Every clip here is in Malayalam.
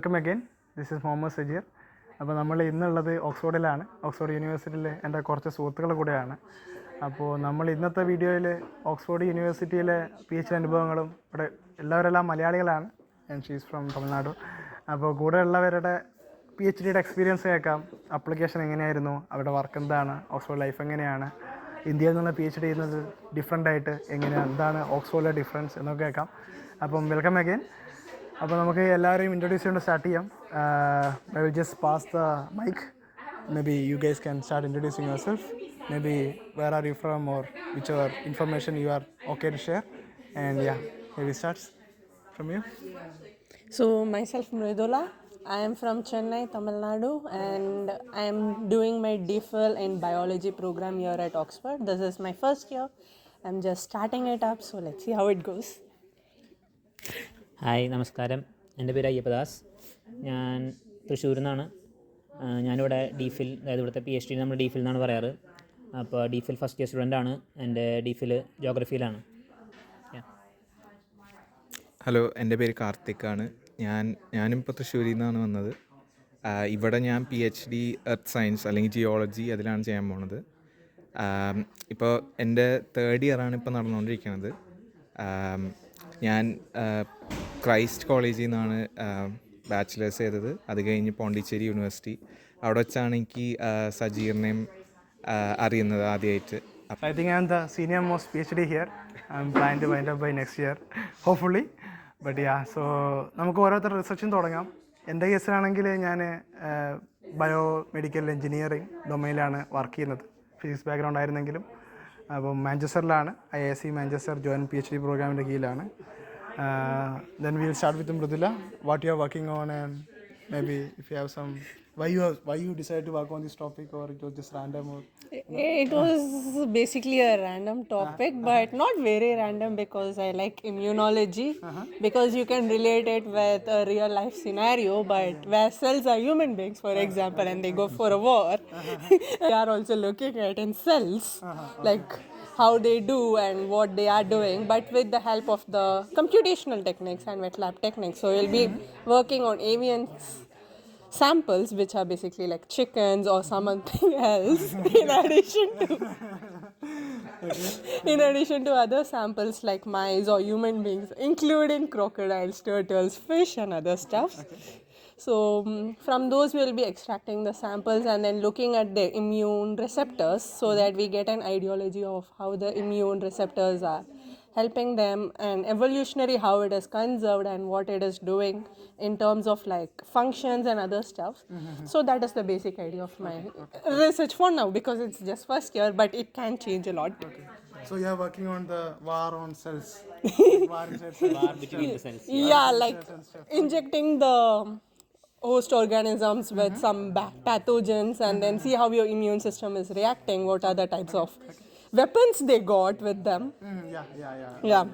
Welcome again. This is Muhammad Sajeer. അപ്പോൾ നമ്മൾ ഇന്നുള്ളത് ഓക്സ്ഫോർഡിലാണ്. ഓക്സ്ഫോർഡ് യൂണിവേഴ്സിറ്റിയിൽ എൻ്റെ കുറച്ച് സുഹൃത്തുക്കൾ കൂടെയാണ്. അപ്പോൾ നമ്മൾ ഇന്നത്തെ വീഡിയോയിൽ ഓക്സ്ഫോർഡ് യൂണിവേഴ്സിറ്റിയിലെ PhD അനുഭവങ്ങളും ഇവിടെ എല്ലാവരെല്ലാം മലയാളികളാണ്. And she's from Tamil Nadu. അപ്പോൾ കൂടെ ഉള്ളവരുടെ PhDയുടെ എക്സ്പീരിയൻസ് കേൾക്കാം. അപ്ലിക്കേഷൻ എങ്ങനെയായിരുന്നു, അവരുടെ വർക്ക് എന്താണ്, ഓക്സ്ഫോർഡ് ലൈഫ് എങ്ങനെയാണ്, ഇന്ത്യയിൽ നിന്നുള്ള PhD ചെയ്യുന്നത് ഡിഫറെൻ്റ് ആയിട്ട് എങ്ങനെയാണ്, എന്താണ് ഓക്സ്ഫോർഡിലെ ഡിഫറൻസ് എന്നൊക്കെ കേൾക്കാം. അപ്പം വെൽക്കം അഗെയിൻ. അപ്പോൾ നമുക്ക് എല്ലാവരെയും ഇൻട്രൊഡ്യൂസ് ചെയ്തുകൊണ്ട് സ്റ്റാർട്ട് ചെയ്യാം. I will just pass the mic. Maybe you guys can start introducing yourself. Maybe where are you from or whichever information you are okay to share. And yeah, maybe starts from you. So myself Mridula. I am from Chennai, Tamil Nadu, and I am doing my DPhil in biology program here at Oxford. This is my first year. I'm just starting it up, so let's see how it goes. Hi, നമസ്കാരം. എൻ്റെ പേര് അയ്യപ്പദാസ്. ഞാൻ തൃശ്ശൂരിൽ നിന്നാണ്. ഞാനിവിടെ DPhil, അതായത് ഇവിടുത്തെ PhD നമ്മൾ DPhil എന്നാണ് പറയാറ്. അപ്പോൾ DPhil ഫസ്റ്റ് ഇയർ സ്റ്റുഡൻ്റാണ്. എൻ്റെ DPhil ജോഗ്രഫിയിലാണ്. ഹലോ, എൻ്റെ പേര് കാർത്തിക്കാണ്. ഞാനിപ്പോൾ തൃശ്ശൂരിൽ നിന്നാണ് വന്നത്. ഇവിടെ ഞാൻ PhD എർത്ത് സയൻസ് അല്ലെങ്കിൽ ജിയോളജി അതിലാണ് ചെയ്യാൻ പോണത്. ഇപ്പോൾ എൻ്റെ തേർഡ് ഇയറാണ് ഇപ്പോൾ നടന്നുകൊണ്ടിരിക്കുന്നത്. ഞാൻ ക്രൈസ്റ്റ് കോളേജിൽ നിന്നാണ് ബാച്ചിലേഴ്സ് ചെയ്തത്. അത് കഴിഞ്ഞ് പോണ്ടിച്ചേരി യൂണിവേഴ്സിറ്റി, അവിടെ വെച്ചാണ് എനിക്ക് സജീറിനെയും അറിയുന്നത് ആദ്യമായിട്ട്. I think I'm the senior most PhD here. I'm planning to wind up by next year, hopefully. But yeah, so നമുക്ക് ഓരോരുത്തർ റിസർച്ചും തുടങ്ങാം. എൻ്റെ കേസിലാണെങ്കിൽ ഞാൻ ബയോ മെഡിക്കൽ എഞ്ചിനീയറിംഗ് ഡൊമൈനിലാണ് വർക്ക് ചെയ്യുന്നത്. ഫിസിക്സ് ബാക്ക്ഗ്രൗണ്ട് ആയിരുന്നെങ്കിലും അപ്പം മാഞ്ചസ്റ്ററിലാണ്, IISc മാഞ്ചസ്റ്റർ ജോയിൻറ്റ് PhD പ്രോഗ്രാമിൻ്റെ കീഴിലാണ്. Then we'll start with Mridula. What you are working on, and maybe if you have some why you decided to work on this topic, or it was just random, or It was basically a random topic, but not very random because I like immunology, because you can relate it with a real life scenario, but where cells are human beings, for example, and they go for a war, they are also looking at in cells, like how they do and what they are doing, but with the help of the computational techniques and wet lab techniques. So we'll be working on avian samples, which are basically like chickens or something else, in addition to other samples like mice or human beings, including crocodiles, turtles, fish and other stuff. So from those we'll be extracting the samples and then looking at the immune receptors so that we get an ideology of how the immune receptors are helping them, and evolutionary how it is conserved and what it is doing in terms of like functions and other stuff. So that is the basic idea of my research for now, because it's just first year, but it can change a lot. okay. So you are working on the war on cells. War inside cells. War between the cells. Yeah, like injecting the host organisms with some pathogens and then see how your immune system is reacting, what are the types of weapons they got with them. Yeah.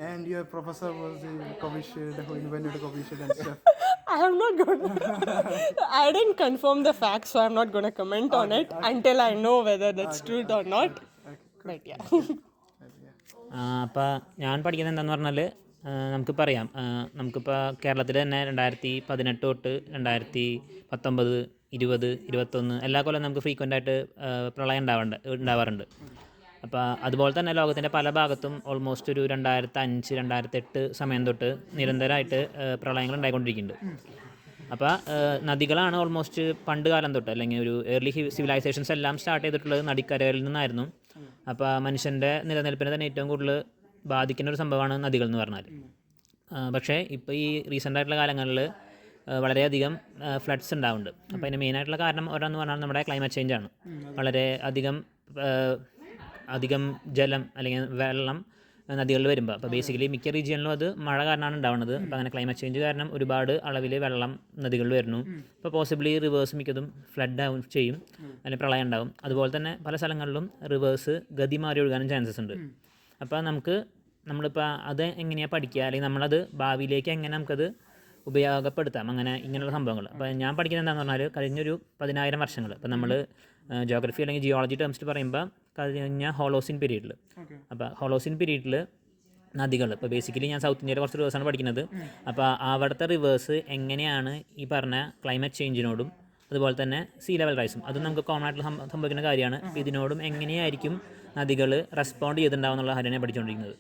And your professor was the Covishield, who invented the Covishield and stuff. I am not gonna I didn't confirm the facts, so I'm not gonna comment on it until I know whether that's true or not. But yeah. അപ്പോൾ ഞാൻ പഠിക്കുന്നത് എന്താണെന്ന് പറഞ്ഞാൽ നമുക്കിപ്പോൾ അറിയാം, നമുക്കിപ്പോൾ കേരളത്തിൽ തന്നെ 2018 തൊട്ട് 2019, 20, 21 എല്ലാ കൊല്ലം നമുക്ക് ഫ്രീക്വൻ്റ് ആയിട്ട് പ്രളയം ഉണ്ടാവാറുണ്ട്. അപ്പോൾ അതുപോലെ തന്നെ ലോകത്തിൻ്റെ പല ഭാഗത്തും ഓൾമോസ്റ്റ് ഒരു 2005, 2008 സമയം തൊട്ട് നിരന്തരമായിട്ട് പ്രളയങ്ങൾ ഉണ്ടായിക്കൊണ്ടിരിക്കുന്നുണ്ട്. അപ്പോൾ നദികളാണ് ഓൾമോസ്റ്റ് പണ്ട് കാലം തൊട്ട്, അല്ലെങ്കിൽ ഒരു ഏർലി സിവിലൈസേഷൻസ് എല്ലാം സ്റ്റാർട്ട് ചെയ്തിട്ടുള്ളത് നദിക്കരകളിൽ നിന്നായിരുന്നു. അപ്പോൾ മനുഷ്യൻ്റെ നിലനിൽപ്പിനെ തന്നെ ഏറ്റവും കൂടുതൽ ബാധിക്കുന്ന ഒരു സംഭവമാണ് നദികൾ എന്ന് പറഞ്ഞാൽ. പക്ഷേ ഇപ്പോൾ ഈ റീസെൻ്റ് ആയിട്ടുള്ള കാലങ്ങളിൽ വളരെയധികം ഫ്ലഡ്സ് ഉണ്ടാവുന്നുണ്ട്. അപ്പോൾ അതിന് മെയിനായിട്ടുള്ള കാരണം ഒരെന്ന് പറഞ്ഞാൽ നമ്മുടെ ക്ലൈമറ്റ് ചേഞ്ചാണ്. വളരെ അധികം ജലം അല്ലെങ്കിൽ വെള്ളം നദികളിൽ വരുമ്പോൾ, അപ്പോൾ ബേസിക്കലി മിക്ക റീജിയനിലും അത് മഴ കാരണമാണ് ഉണ്ടാവുന്നത്. അപ്പോൾ അങ്ങനെ ക്ലൈമറ്റ് ചേഞ്ച് കാരണം ഒരുപാട് അളവിൽ വെള്ളം നദികളിൽ വരുന്നു. അപ്പോൾ പോസിബിളി റിവേഴ്സ് മിക്കതും ഫ്ലഡ് ആവും ചെയ്യും, അല്ലെങ്കിൽ പ്രളയം ഉണ്ടാവും. അതുപോലെ തന്നെ പല സ്ഥലങ്ങളിലും റിവേഴ്സ് ഗതി മാറി ഒഴുകാനും ചാൻസസ് ഉണ്ട്. അപ്പോൾ നമ്മളിപ്പോൾ അത് എങ്ങനെയാണ് പഠിക്കുക, അല്ലെങ്കിൽ നമ്മളത് ഭാവിയിലേക്ക് എങ്ങനെ നമുക്കത് ഉപയോഗപ്പെടുത്താം, ഇങ്ങനെയുള്ള സംഭവങ്ങൾ. അപ്പോൾ ഞാൻ പഠിക്കുന്നത് എന്താണെന്ന് പറഞ്ഞാൽ കഴിഞ്ഞൊരു 10,000 വർഷങ്ങൾ, ഇപ്പോൾ നമ്മൾ ജോഗ്രഫി അല്ലെങ്കിൽ ജിയോളജി ടേംസിൽ പറയുമ്പോൾ കഴിഞ്ഞ ഹോളോസിൻ പീരീഡിൽ, അപ്പോൾ ഹോളോസിൻ പീരീഡിൽ നദികൾ. ഇപ്പോൾ ബേസിക്കലി ഞാൻ സൗത്ത് ഇന്ത്യയിലെ കുറച്ച് റിവേഴ്സാണ് പഠിക്കുന്നത്. അപ്പോൾ അവിടുത്തെ റിവേഴ്സ് എങ്ങനെയാണ് ഈ പറഞ്ഞ ക്ലൈമറ്റ് ചേഞ്ചിനോടും അതുപോലെ തന്നെ സീ ലെവൽ റൈസും, അതും നമുക്ക് കോമൺ ആയിട്ട് സംഭവിക്കുന്ന കാര്യമാണ്. അപ്പോൾ ഇതിനോടും എങ്ങനെയായിരിക്കും നദികൾ റെസ്പോണ്ട് ചെയ്തിട്ടുണ്ടാവും എന്നുള്ള കാര്യമാണ് പഠിച്ചുകൊണ്ടിരിക്കുന്നത്.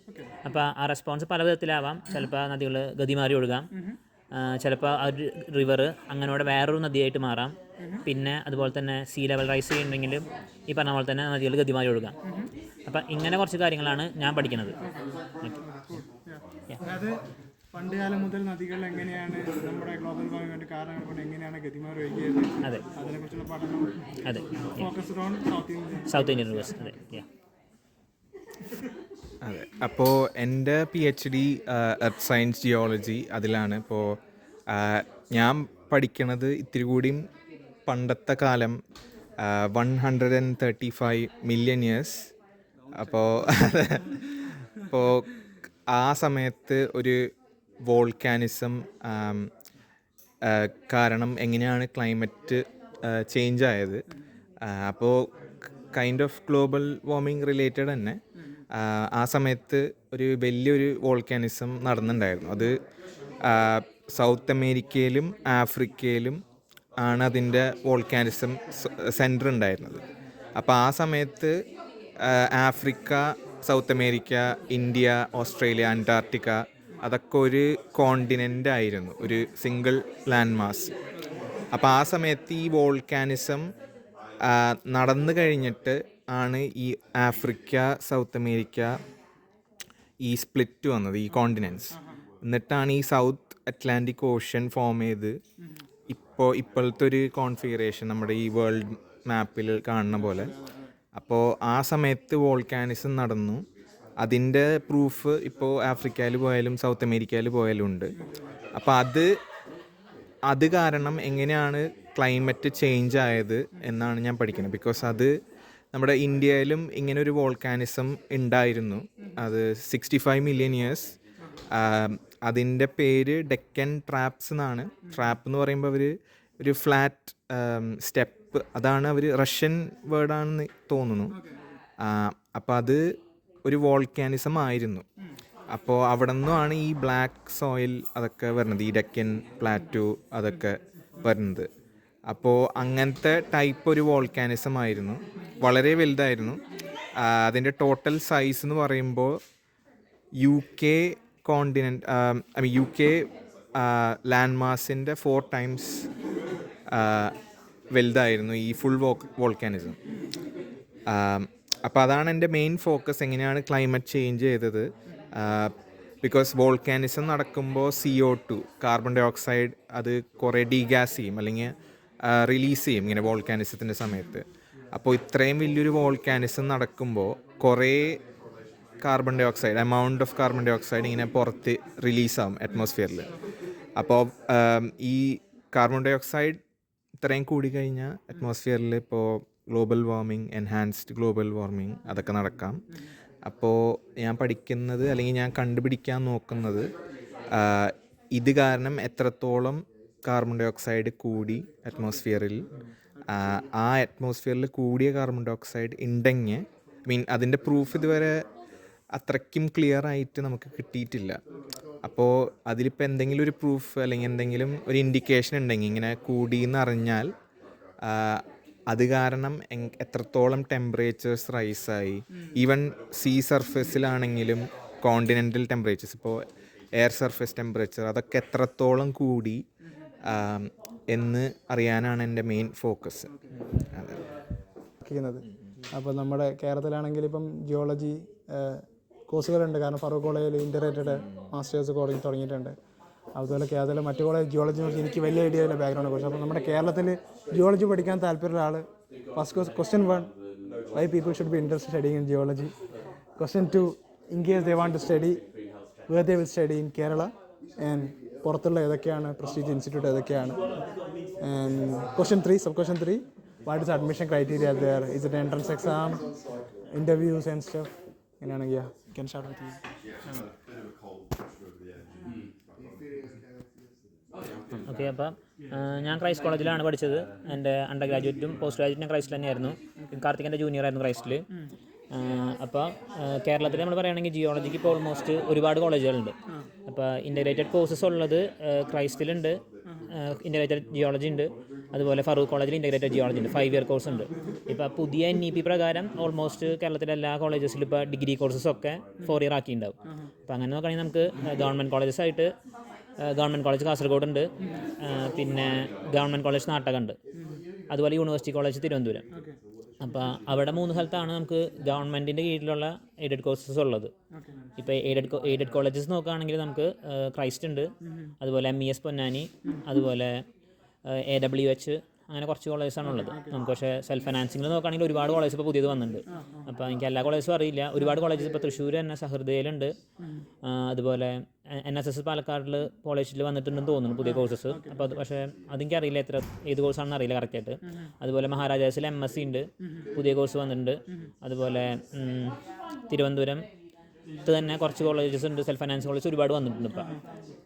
അപ്പോൾ ആ റെസ്പോൺസ് പല വിധത്തിലാവാം. ചിലപ്പോൾ നദികൾ ഗതിമാറി ഒഴുകാം, ചിലപ്പോൾ ആ ഒരു റിവർ അങ്ങനോടെ വേറൊരു നദിയായിട്ട് മാറാം. പിന്നെ അതുപോലെ തന്നെ സീ ലെവൽ റൈസ് ചെയ്യുന്നുണ്ടെങ്കിലും ഈ പറഞ്ഞ പോലെ തന്നെ നദികൾ ഗതിമാറി ഒഴുകാം. അപ്പം ഇങ്ങനെ കുറച്ച് കാര്യങ്ങളാണ് ഞാൻ പഠിക്കുന്നത്. അതായത് പണ്ട് കാലം മുതൽ നദികൾ എങ്ങനെയാണ് നമ്മുടെ ഗ്ലോബൽ വാർമിംഗ് കാരണങ്ങൾ കൊണ്ട് എങ്ങനെയാണ് ഗതിമാറി ഒഴുകിയത്, അതെ, അതിനെക്കുറിച്ചുള്ള പഠനം അതെ, focused on south Indian reverse. അതെ, അതെ. അപ്പോൾ എൻ്റെ PhD എർത്ത് സയൻസ് ജിയോളജി അതിലാണ്. ഇപ്പോൾ ഞാൻ പഠിക്കണത് ഇത്തിരി കൂടിയും പണ്ടത്തെ കാലം 135 മില്യൺ ഇയേഴ്സ്. അപ്പോൾ ആ സമയത്ത് ഒരു വോൾക്കാനിസം കാരണം എങ്ങനെയാണ് ക്ലൈമറ്റ് ചേഞ്ച് ആയത്. അപ്പോൾ kind of global warming related തന്നെ ആ സമയത്ത് ഒരു വലിയൊരു വോൾക്കാനിസം നടന്നിട്ടുണ്ടായിരുന്നു. അത് സൗത്ത് അമേരിക്കയിലും ആഫ്രിക്കയിലും ആണ് അതിൻ്റെ വോൾക്കാനിസം സെൻറ്റർ ഉണ്ടായിരുന്നത്. അപ്പോൾ ആ സമയത്ത് Africa, south America, India, Australia, Antarctica അതൊക്കെ ഒരു കോണ്ടിനെൻ്റ് ആയിരുന്നു, ഒരു സിംഗിൾ ലാൻഡ് മാസ്. അപ്പോൾ ആ സമയത്ത് ഈ വോൾക്കാനിസം നടന്നു കഴിഞ്ഞിട്ട് ആണ് ഈ ആഫ്രിക്ക, സൗത്ത് അമേരിക്ക ഈ സ്പ്ലിറ്റ് വന്നത്, ഈ കോണ്ടിനെൻറ്റ്സ്. എന്നിട്ടാണ് ഈ സൗത്ത് അറ്റ്ലാന്റിക് ഓഷ്യൻ ഫോം ചെയ്ത് ഇപ്പോഴത്തെ ഒരു കോൺഫിഗറേഷൻ നമ്മുടെ ഈ വേൾഡ് മാപ്പിൽ കാണുന്ന പോലെ. അപ്പോൾ ആ സമയത്ത് വോൾക്കാനിസം നടന്നു. അതിൻ്റെ പ്രൂഫ് ഇപ്പോൾ ആഫ്രിക്കയിൽ പോയാലും സൗത്ത് അമേരിക്കയിൽ പോയാലും ഉണ്ട്. അപ്പോൾ അത് കാരണം എങ്ങനെയാണ് ക്ലൈമറ്റ് ചേഞ്ച് ആയത് എന്നാണ് ഞാൻ പഠിക്കുന്നത്. ബിക്കോസ് അത് നമ്മുടെ ഇന്ത്യയിലും ഇങ്ങനെ ഒരു വോൾക്കാനിസം ഉണ്ടായിരുന്നു. അത് 65 മില്യൺ ഇയേഴ്സ്. അതിൻ്റെ പേര് ഡെക്കൻ ട്രാപ്സ് എന്നാണ്. ട്രാപ്പ് എന്ന് പറയുമ്പോൾ അവർ ഒരു ഫ്ലാറ്റ് സ്റ്റെപ്പ്, അതാണ് അവർ റഷ്യൻ വേർഡാണെന്ന് തോന്നുന്നു. അപ്പോൾ അത് ഒരു വോൾക്കാനിസം ആയിരുന്നു. അപ്പോൾ അവിടെ നിന്നുമാണ് ഈ ബ്ലാക്ക് സോയിൽ അതൊക്കെ വരുന്നത്, ഈ ഡെക്കൻ പ്ലാറ്റു അതൊക്കെ വരുന്നത്. അപ്പോൾ അങ്ങനത്തെ ടൈപ്പ് ഒരു വോൾക്കാനിസം ആയിരുന്നു, വളരെ വലുതായിരുന്നു. അതിൻ്റെ ടോട്ടൽ സൈസ് എന്ന് പറയുമ്പോൾ UK കോണ്ടിനെൻറ്റ് UK ലാൻഡ് മാസിൻ്റെ 4 times വലുതായിരുന്നു ഈ ഫുൾ വോൾക്കാനിസം. അപ്പോൾ അതാണ് എൻ്റെ മെയിൻ ഫോക്കസ്, എങ്ങനെയാണ് ക്ലൈമറ്റ് ചേഞ്ച് ചെയ്തത്. ബിക്കോസ് വോൾക്കാനിസം നടക്കുമ്പോൾ CO2 കാർബൺ ഡൈ ഓക്സൈഡ് അത് കുറേ ഡീഗ്യാസ് ചെയ്യും, അല്ലെങ്കിൽ റിലീസ് ചെയ്യും ഇങ്ങനെ വോൾക്കാനിസത്തിൻ്റെ സമയത്ത്. അപ്പോൾ ഇത്രയും വലിയൊരു വോൾക്കാനിസം നടക്കുമ്പോൾ കുറേ carbon dioxide, amount of carbon dioxide ഇങ്ങനെ പുറത്ത് റിലീസാവും അറ്റ്മോസ്ഫിയറിൽ. അപ്പോൾ ഈ കാർബൺ ഡൈ ഓക്സൈഡ് ഇത്രയും കൂടിക്കഴിഞ്ഞാൽ അറ്റ്മോസ്ഫിയറിൽ ഇപ്പോൾ global warming, enhanced global warming അതൊക്കെ നടക്കാം. അപ്പോൾ ഞാൻ പഠിക്കുന്നത് അല്ലെങ്കിൽ ഞാൻ കണ്ടുപിടിക്കാൻ നോക്കുന്നത് ഇത് കാരണം എത്രത്തോളം കാർബൺ ഡൈ ഓക്സൈഡ് കൂടി അറ്റ്മോസ്ഫിയറിൽ, ആ അറ്റ്മോസ്ഫിയറിൽ കൂടിയ കാർബൺ ഡൈ ഓക്സൈഡ് ഉണ്ടെങ്കിൽ അതിൻ്റെ പ്രൂഫ് ഇതുവരെ അത്രയ്ക്കും ക്ലിയർ ആയിട്ട് നമുക്ക് കിട്ടിയിട്ടില്ല. അപ്പോൾ അതിലിപ്പോൾ എന്തെങ്കിലും ഒരു പ്രൂഫ് അല്ലെങ്കിൽ എന്തെങ്കിലും ഒരു ഇൻഡിക്കേഷൻ ഉണ്ടെങ്കിൽ ഇങ്ങനെ കൂടിയെന്ന് അറിഞ്ഞാൽ അത് കാരണം എത്രത്തോളം ടെമ്പറേച്ചേഴ്സ് റൈസായി, ഈവൻ സീ സർഫേസിലാണെങ്കിലും കോണ്ടിനെൻ്റൽ ടെമ്പറേച്ചേഴ്സ്, ഇപ്പോൾ എയർ സർഫേസ് ടെമ്പറേച്ചർ അതൊക്കെ എത്രത്തോളം കൂടി എന്ന് അറിയാനാണ് എൻ്റെ മെയിൻ ഫോക്കസ്. അപ്പോൾ നമ്മുടെ കേരളത്തിലാണെങ്കിൽ ഇപ്പം ജിയോളജി കോഴ്സുകളുണ്ട്, കാരണം ഫറൂഖ് കോളേജിൽ ഇൻ്റഗ്രേറ്റഡ് മാസ്റ്റേഴ്സ് കോളേജ് തുടങ്ങിയിട്ടുണ്ട്. അതുപോലെ കേരളത്തിലെ മറ്റു കോളേജ് ജിയോളജിനെ കുറിച്ച് എനിക്ക് വലിയ ഐഡിയ ഇല്ല ബാക്ക്ഗ്രൗണ്ടിനെ കുറിച്ച്. അപ്പോൾ നമ്മുടെ കേരളത്തിൽ ജിയോളജി പഠിക്കാൻ താല്പര്യമുള്ള ആൾ, first question 1, why people should be interested studying in geology. Question 2, in case they want to study where they will study in Kerala and പുറത്തുള്ള ഏതൊക്കെയാണ് പ്രസ്റ്റീജ് ഇൻസ്റ്റിറ്റ്യൂട്ട് ഏതൊക്കെയാണ്. And question 3, sub question 3, what is admission criteria there, is it entrance exam, interviews and stuff. അങ്ങനെയാണെങ്കിൽ can start with you. Okay, അപ്പം ഞാൻ ക്രൈസ്റ്റ് കോളേജിലാണ് പഠിച്ചത്. എൻ്റെ അണ്ടർ ഗ്രാജുവേറ്റും പോസ്റ്റ് ഗ്രാജുവേറ്റും ക്രൈസ്റ്റിൽ തന്നെയായിരുന്നു. കാർത്തിക് എൻ്റെ ജൂനിയർ ആയിരുന്നു ക്രൈസ്റ്റിൽ. അപ്പോൾ കേരളത്തിൽ നമ്മൾ പറയുകയാണെങ്കിൽ ജിയോളജിക്ക് ഇപ്പോൾ ഓൾമോസ്റ്റ് ഒരുപാട് കോളേജുകളുണ്ട്. അപ്പോൾ ഇൻ്റഗ്രേറ്റഡ് കോഴ്സസ് ഉള്ളത് ക്രൈസ്റ്റിലുണ്ട്, ഇൻ്റഗ്രേറ്റഡ് ജിയോളജി ഉണ്ട്, അതുപോലെ ഫറൂഖ് കോളേജിൽ ഇൻ്റഗ്രേറ്റഡ് ജിയോളജി ഉണ്ട്, 5 ഇയർ കോഴ്സ് ഉണ്ട്. ഇപ്പോൾ പുതിയ NEP പ്രകാരം ഓൾമോസ്റ്റ് കേരളത്തിലെ എല്ലാ കോളേജസിലും ഇപ്പോൾ ഡിഗ്രി കോഴ്സസൊക്കെ 4 ഇയർ ആക്കിയിട്ടുണ്ടാവും. അപ്പോൾ അങ്ങനെ നോക്കുകയാണെങ്കിൽ നമുക്ക് ഗവൺമെൻറ് കോളേജസ് ആയിട്ട് ഗവൺമെൻറ് കോളേജ് കാസർഗോഡ് ഉണ്ട്, പിന്നെ ഗവൺമെൻറ് കോളേജ് നാട്ടകം, അതുപോലെ യൂണിവേഴ്സിറ്റി കോളേജ് തിരുവനന്തപുരം. അപ്പോൾ അവിടെ 3 സ്ഥലത്താണ് നമുക്ക് ഗവൺമെൻറ്റിൻ്റെ കീഴിലുള്ള എയ്ഡഡ് കോഴ്സസ് ഉള്ളത്. ഇപ്പോൾ എയ്ഡഡ് കോളേജസ് നോക്കുകയാണെങ്കിൽ നമുക്ക് ക്രൈസ്റ്റ് ഉണ്ട്, അതുപോലെ MES പൊന്നാനി, അതുപോലെ AWH, അങ്ങനെ കുറച്ച് കോളേജസാണ് ഉള്ളത്. നമുക്ക് പക്ഷേ സെൽഫ് ഫൈനാൻസിങ്ങിൽ നോക്കുകയാണെങ്കിൽ ഒരുപാട് കോളേജ് ഇപ്പോൾ പുതിയത് വന്നിട്ടുണ്ട്. അപ്പോൾ എനിക്ക് എല്ലാ കോളേജസും അറിയില്ല. ഒരുപാട് കോളേജസ് ഇപ്പോൾ തൃശ്ശൂർ തന്നെ സഹൃദയിലുണ്ട്, അതുപോലെ NSS പാലക്കാടിൽ കോളേജിൽ വന്നിട്ടുണ്ടെന്ന് തോന്നുന്നു പുതിയ കോഴ്സസ്. അപ്പോൾ അത് പക്ഷേ അതെനിക്കറിയില്ല ഏത് കോഴ്സാണെന്ന് അറിയില്ല കറക്റ്റായിട്ട്. അതുപോലെ മഹാരാജാസിൽ MSc ഉണ്ട്, പുതിയ കോഴ്സ് വന്നിട്ടുണ്ട്. അതുപോലെ തിരുവനന്തപുരം തന്നെ കുറച്ച് കോളേജസ് ഉണ്ട്, സെൽഫ് ഫൈനാൻസ് കോളേജ് ഒരുപാട് വന്നിട്ടുണ്ട്.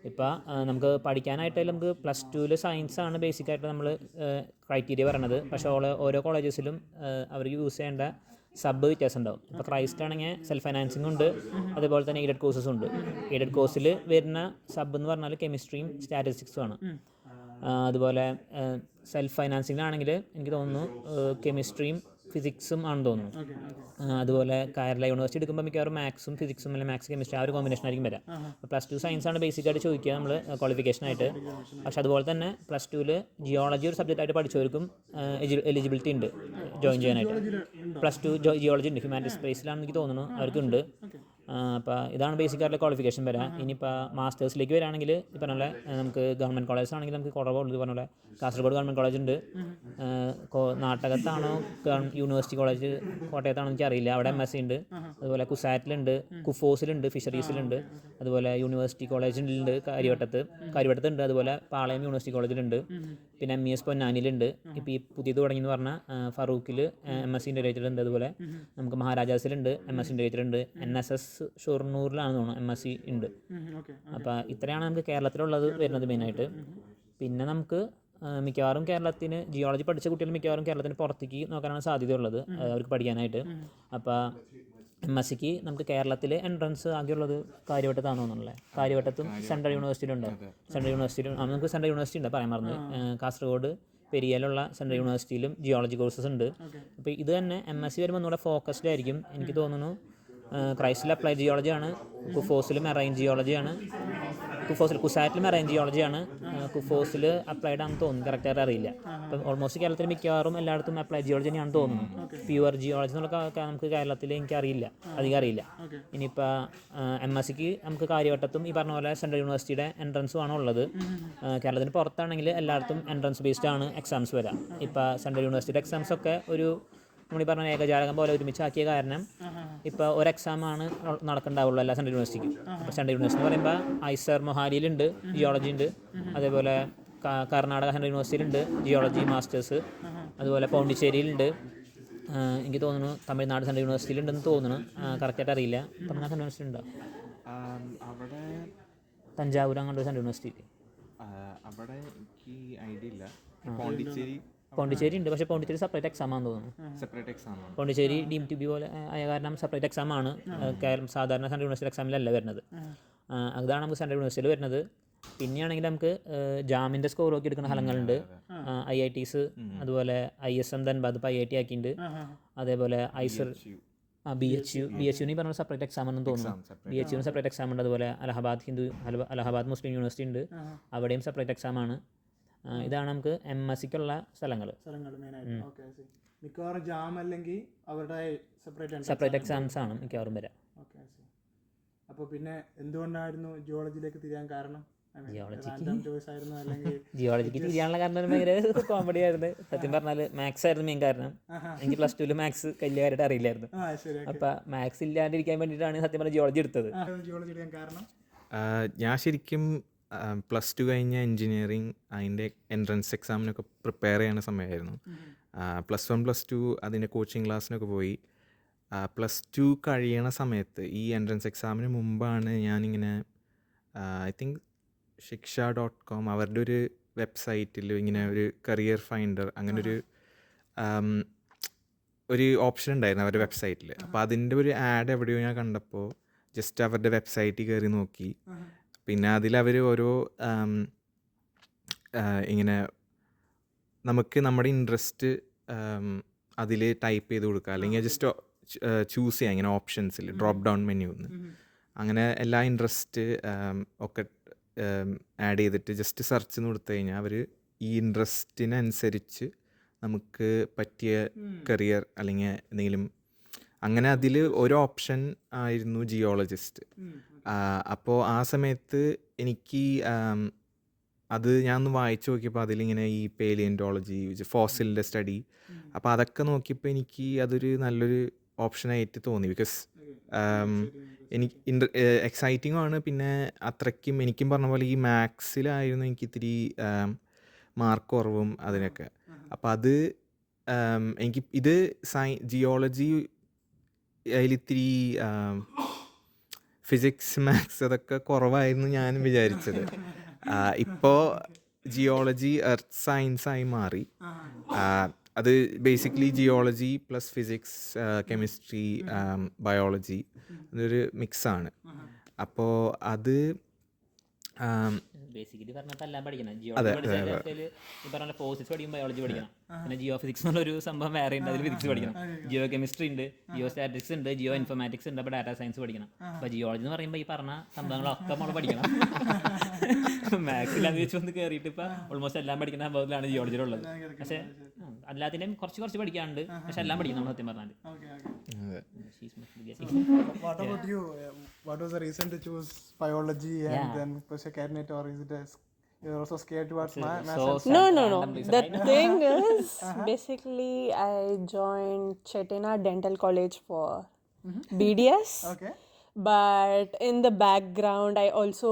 ഇപ്പോൾ നമുക്ക് പഠിക്കാനായിട്ട് നമുക്ക് +2 സയൻസാണ് ബേസിക്കായിട്ട് നമ്മൾ ക്രൈറ്റീരിയ പറയണത്. പക്ഷേ ഓരോ കോളേജസിലും അവർക്ക് യൂസ് ചെയ്യേണ്ട സബ് വ്യത്യാസം ഉണ്ടാവും. ഇപ്പോൾ ക്രൈസ്റ്റ് ആണെങ്കിൽ സെൽഫ് ഫൈനാൻസിംഗ് ഉണ്ട്, അതുപോലെ തന്നെ എയ്ഡഡ് കോഴ്സസും ഉണ്ട്. എയ്ഡഡ് കോഴ്സിൽ വരുന്ന സബ് എന്ന് പറഞ്ഞാൽ കെമിസ്ട്രിയും സ്റ്റാറ്റിസ്റ്റിക്സും ആണ്. അതുപോലെ സെൽഫ് ഫൈനാൻസിങ്ങിലാണെങ്കിൽ എനിക്ക് തോന്നുന്നു കെമിസ്ട്രിയും ഫിസിക്സും ആണെന്ന് തോന്നുന്നു. അതുപോലെ കേരള യൂണിവേഴ്സിറ്റി എടുക്കുമ്പോൾ മിക്കവാറും മാത്സും ഫിസിക്സും അല്ലെങ്കിൽ മാത്സ് കെമിസ്ട്രി ആ ഒരു കോമ്പിനേഷൻ ആയിരിക്കും വരാം. +2 സയൻസാണ് ബേസിക്കായിട്ട് ചോദിക്കുക നമ്മൾ ക്വാളിഫിക്കേഷനായിട്ട്. പക്ഷെ അതുപോലെ തന്നെ +2 ജിയോളജി ഒരു സബ്ജക്റ്റായിട്ട് പഠിച്ചവർക്കും എലിജിബിലിറ്റി ഉണ്ട് ജോയിൻ ചെയ്യാനായിട്ട്. +2 ജിയോളജി ഉണ്ട്, ഹ്യൂമാനിറ്റീസ് സ്പേസിലാണെന്ന് എനിക്ക് തോന്നുന്നു അവർക്കുണ്ട്. അപ്പോൾ ഇതാണ് ബേസിക്കായിട്ടുള്ള ക്വാളിഫിക്കേഷൻ വരാം. ഇനിയിപ്പോൾ മാസ്റ്റേഴ്സിലേക്ക് വരികയാണെങ്കിൽ ഈ പറഞ്ഞ പോലെ നമുക്ക് ഗവൺമെൻറ് കോളേജ് ആണെങ്കിൽ നമുക്ക് കുറവുള്ളത് പറഞ്ഞ പോലെ കാസർഗോഡ് ഗവൺമെൻറ് കോളേജ് ഉണ്ട്, നാട്ടകത്താണോ യൂണിവേഴ്സിറ്റി കോളേജ് കോട്ടയത്താണോ എനിക്കറിയില്ല, അവിടെ MSc ഉണ്ട്. അതുപോലെ കുഫോസിലുണ്ട്, ഫിഷറീസിലുണ്ട്, അതുപോലെ യൂണിവേഴ്സിറ്റി കോളേജിലുണ്ട്, കാര്യവട്ടത്തുണ്ട്, അതുപോലെ പാളയം യൂണിവേഴ്സിറ്റി കോളേജിലുണ്ട്, പിന്നെ MES പൊന്നാനിയിലുണ്ട്. ഇപ്പോൾ ഈ പുതിയത് തുടങ്ങിയെന്ന് പറഞ്ഞാൽ ഫറൂഖിൽ MSc ഇൻ്റഗ്രേറ്റഡ് ഉണ്ട്, അതുപോലെ നമുക്ക് മഹാരാജാസിലുണ്ട് MSc ഇൻ്റഗ്രേറ്റഡ് ഉണ്ട്, NSS ഷൊർണൂറിലാണ് തോന്നുന്നു MSc ഉണ്ട്. അപ്പോൾ ഇത്രയാണ് നമുക്ക് കേരളത്തിലുള്ളത് വരുന്നത് മെയിനായിട്ട്. പിന്നെ നമുക്ക് മിക്കവാറും കേരളത്തിന് ജിയോളജി പഠിച്ച കുട്ടികൾ മിക്കവാറും കേരളത്തിന് പുറത്തേക്ക് നോക്കാനാണ് സാധ്യതയുള്ളത് അവർക്ക് പഠിക്കാനായിട്ട്. അപ്പോൾ MScക്ക് നമുക്ക് കേരളത്തിലെ എൻട്രൻസ് ആകെയുള്ളത് കാര്യവട്ടത്താണ് തോന്നുന്നുള്ളത്. കാര്യവട്ടത്തും സെൻട്രൽ യൂണിവേഴ്സിറ്റിയിലുണ്ട്. നമുക്ക് സെൻട്രൽ യൂണിവേഴ്സിറ്റി ഉണ്ട്, പറയാൻ മറന്നു. കാസർഗോഡ് പെരിയയിലുള്ള സെൻട്രൽ യൂണിവേഴ്സിറ്റിയിലും ജിയോളജി കോഴ്സസ് ഉണ്ട്. അപ്പോൾ ഇത് തന്നെ MSc വരുമ്പോൾ ഒന്നുകൂടെ ഫോക്കസ്ഡ് ആയിരിക്കും. എനിക്ക് തോന്നുന്നു ക്രൈസ്റ്റിൽ അപ്ലൈഡ് ജിയോളജിയാണ്, കുഫോസിൽ മെറൈൻ ജിയോളജിയാണ്, കുസാറ്റിൽ മെറൈൻ ജിയോളജിയാണ്, കുഫോസിൽ അപ്ലൈഡ് ആണെന്ന് തോന്നുന്നു, കറക്റ്റായിട്ട് അറിയില്ല. അപ്പം ഓൾമോസ്റ്റ് കേരളത്തിൽ മിക്കവാറും എല്ലായിടത്തും അപ്ലൈഡ് ജിയോളജി തന്നെയാണെന്ന് തോന്നുന്നു. പ്യുവർ ജിയോളജി എന്നുള്ള നമുക്ക് കേരളത്തിൽ എനിക്കറിയില്ല, അധികം അറിയില്ല. ഇനിയിപ്പോൾ MScക്ക് നമുക്ക് കാര്യവട്ടത്തും ഈ പറഞ്ഞ പോലെ സെൻട്രൽ യൂണിവേഴ്സിറ്റിയുടെ എൻട്രൻസും ആണ് ഉള്ളത്. കേരളത്തിന് പുറത്താണെങ്കിൽ എല്ലായിടത്തും എൻട്രൻസ് ബേസ്ഡ് ആണ് എക്സാംസ് വരാം. ഇപ്പോൾ സെൻട്രൽ യൂണിവേഴ്സിറ്റിയുടെ എക്സാംസ് ഒക്കെ ഒരു നമ്മൾ ഈ പറഞ്ഞ ഏകജാലകം പോലെ ഒരുമിച്ചാക്കിയ കാരണം ഇപ്പോൾ ഒരു എക്സാമാണ് നടക്കണ്ടാവുള്ളൂ എല്ലാ സെൻട്രൽ യൂണിവേഴ്സിറ്റിക്കും. അപ്പോൾ സെൻട്രൽ യൂണിവേഴ്സിറ്റി എന്ന് പറയുമ്പോൾ ഐസർ മൊഹാലിയിലുണ്ട്, ജിയോളജി ഉണ്ട്, അതേപോലെ കർണാടക സെൻട്രൽ യൂണിവേഴ്സിറ്റിയിലുണ്ട് ജിയോളജി മാസ്റ്റേഴ്സ്, അതുപോലെ പോണ്ടിച്ചേരിയിലുണ്ട്, എനിക്ക് തോന്നുന്നു തമിഴ്നാട് സെൻട്രൽ യൂണിവേഴ്സിറ്റിയിലുണ്ടെന്ന് തോന്നുന്നു, കറക്റ്റായിട്ട് അറിയില്ല. തമിഴ്നാട് സെൻട്രൽ യൂണിവേഴ്സിറ്റി ഉണ്ടോ? അവിടെ തഞ്ചാവൂർ അങ്ങോട്ട് സെൻട്രൽ യൂണിവേഴ്സിറ്റി അവിടെ എനിക്ക് ഐഡിയ ഇല്ല. പോണ്ടിച്ചേരി ഉണ്ട്, പക്ഷേ പോണ്ടിച്ചേരി സെപ്പറേറ്റ് എക്സാം ആണെന്ന് തോന്നുന്നു. Separate exam Pondicherry deem to be പോലെ ആയ കാരണം സെപ്പറേറ്റ് എക്സാം ആണ്. സാധാരണ സെൻട്രൽ യൂണിവേഴ്സിറ്റി എക്സാമിലല്ല വരുന്നത്. അതാണ് നമുക്ക് സെൻട്രൽ യൂണിവേഴ്സിറ്റിയിൽ വരുന്നത്. പിന്നെയാണെങ്കിൽ നമുക്ക് ജാമിൻ്റെ സ്കോർ നോക്കി എടുക്കുന്ന സ്ഥലങ്ങളുണ്ട്, IITs, അതുപോലെ ISM ധൻബാദ് ഇപ്പോൾ IIT ആക്കിയിട്ടുണ്ട്, അതേപോലെ ഐസർ BHU ഈ പറഞ്ഞ സെപ്പറേറ്റ് എക്സാം ആണെന്ന് തോന്നുന്നു. BHU സെപ്പറേറ്റ് എക്സാം ഉണ്ട്. അതുപോലെ അലഹബാദ് മുസ്ലിം യൂണിവേഴ്സിറ്റി ഉണ്ട്, അവിടെയും സെപ്പറേറ്റ് എക്സാമാണ്. ഇതാണ് നമുക്ക് MScക്കുള്ള സ്ഥലങ്ങൾ. മിക്കവാറും ജാം അല്ലെങ്കിൽ അവരുടെ സെപ്പറേറ്റ് എക്സാംസ് ആണ് മിക്കവാറും വരാം. അപ്പോൾ പിന്നെ എന്തുകൊണ്ടായിരുന്നു ജിയോളജിയിലേക്ക് തിരിയാൻ കാരണം? ജിയോളജിക്ക് തിരിയാനുള്ള കാരണം ഭയങ്കര കോമഡി ആയിരുന്നു. സത്യം പറഞ്ഞാൽ മാത്സ് ആയിരുന്നു മെയിൻ കാരണം. എനിക്ക് +2 മാത്സ് വലിയ കാര്യമായിട്ട് അറിയില്ലായിരുന്നു. അപ്പം മാത്സ് ഇല്ലാണ്ടിരിക്കാൻ വേണ്ടിയിട്ടാണ് സത്യം പറഞ്ഞാൽ ജിയോളജി എടുത്തത്. ഞാൻ ശരിക്കും +2 കഴിഞ്ഞ എൻജിനീയറിങ് അതിൻ്റെ എൻട്രൻസ് എക്സാമിനൊക്കെ പ്രിപ്പയർ ചെയ്യുന്ന സമയമായിരുന്നു. +1 +2 അതിൻ്റെ കോച്ചിങ് ക്ലാസ്സിനൊക്കെ പോയി. +2 കഴിയണ സമയത്ത് ഈ എൻട്രൻസ് എക്സാമിന് മുമ്പാണ് ഞാനിങ്ങനെ ഐ തിങ്ക് shiksha.com അവരുടെ ഒരു വെബ്സൈറ്റിൽ ഇങ്ങനെ ഒരു കരിയർ ഫൈൻഡർ അങ്ങനെ ഒരു ഓപ്ഷൻ ഉണ്ടായിരുന്നു അവരുടെ വെബ്സൈറ്റിൽ. അപ്പോൾ അതിൻ്റെ ഒരു ആഡ് എവിടെയോ ഞാൻ കണ്ടപ്പോൾ ജസ്റ്റ് അവരുടെ വെബ്സൈറ്റിൽ കയറി നോക്കി. പിന്നെ അതിലവർ ഓരോ ഇങ്ങനെ നമുക്ക് നമ്മുടെ ഇൻട്രസ്റ്റ് അതിൽ ടൈപ്പ് ചെയ്ത് കൊടുക്കുക, അല്ലെങ്കിൽ ജസ്റ്റ് ചൂസ് ചെയ്യാം ഇങ്ങനെ ഓപ്ഷൻസിൽ ഡ്രോപ്പ് ഡൗൺ മെനുന്ന്. അങ്ങനെ എല്ലാ ഇൻട്രസ്റ്റ് ഒക്കെ ആഡ് ചെയ്തിട്ട് ജസ്റ്റ് സെർച്ച് എന്ന് കൊടുത്തു കഴിഞ്ഞാൽ അവർ ഈ ഇൻട്രസ്റ്റിനനുസരിച്ച് നമുക്ക് പറ്റിയ കരിയർ അല്ലെങ്കിൽ എന്തെങ്കിലും അങ്ങനെ അതിൽ ഒരു ഓപ്ഷൻ ആയിരുന്നു ജിയോളജിസ്റ്റ്. അപ്പോൾ ആ സമയത്ത് എനിക്ക് അത് ഞാൻ ഒന്ന് വായിച്ചു നോക്കിയപ്പോൾ അതിലിങ്ങനെ ഈ പേലിയൻറ്റോളജി, ഫോസിലിൻ്റെ സ്റ്റഡി, അപ്പോൾ അതൊക്കെ നോക്കിയപ്പോൾ എനിക്ക് അതൊരു നല്ലൊരു ഓപ്ഷനായിട്ട് തോന്നി. ബിക്കോസ് എനിക്ക് എക്സൈറ്റിംഗ് ആണ്. പിന്നെ അത്രയ്ക്കും എനിക്കും പറഞ്ഞ പോലെ ഈ മാത്സിലായിരുന്നു എനിക്ക് ഇത്തിരി മാർക്ക് കുറവും അതിനൊക്കെ. അപ്പം അത് എനിക്ക് ഇത് ജിയോളജി അതിലിത്തിരി ഫിസിക്സ് മാത്സ് അതൊക്കെ കുറവായിരുന്നു ഞാൻ വിചാരിച്ചത്. ഇപ്പോൾ ജിയോളജി എർത്ത് സയൻസായി മാറി. അത് basically geology plus physics, chemistry, biology അതൊരു മിക്സാണ്. അപ്പോൾ അത് ബേസിക്കലി പറഞ്ഞാൽ എല്ലാം പഠിക്കണം. ജിയോളജി പഠിച്ചാൽ ഈ പറഞ്ഞ ഫോസിൽസ് പഠിക്കും, ബയോളജി പഠിക്കണം. പിന്നെ ജിയോ ഫിസിക്സ് എന്നുള്ളൊരു സംഭവം വേറെ ഉണ്ട്, അതിൽ ഫിസിക്സ് പഠിക്കണം. ജിയോ കെമിസ്ട്രി ഉണ്ട്, ജിയോ സ്റ്റാറ്റിക്സ് ഉണ്ട്, ജിയോ ഇൻഫോർമാറ്റിക്സ് ഉണ്ട്, അപ്പോൾ ഡാറ്റാ സയൻസ് പഠിക്കണം. അപ്പോൾ ജിയോളജി എന്ന് പറയുമ്പോൾ ഈ പറഞ്ഞ സംഭവങ്ങളൊക്കെ നമ്മൾ പഠിക്കണം. മാത്സിൽ അത് വെച്ച് വന്ന് കയറിയിട്ട് ഇപ്പോൾ ഓൾമോസ്റ്റ് എല്ലാം പഠിക്കുന്ന സംഭവത്തിലാണ് ജിയോളജിയിലുള്ളത്. പക്ഷേ എല്ലാത്തിൻ്റെയും കുറച്ച് പഠിക്കാനുണ്ട്, പക്ഷെ എല്ലാം പഠിക്കണം നമ്മൾ സത്യം പറഞ്ഞാൽ. What about you? What was the reason to choose biology and then pursue cabinet, or is it you're also scared towards maths? No. The thing is, basically, I joined Chettinad Dental College for BDS. Okay. But in the background, I also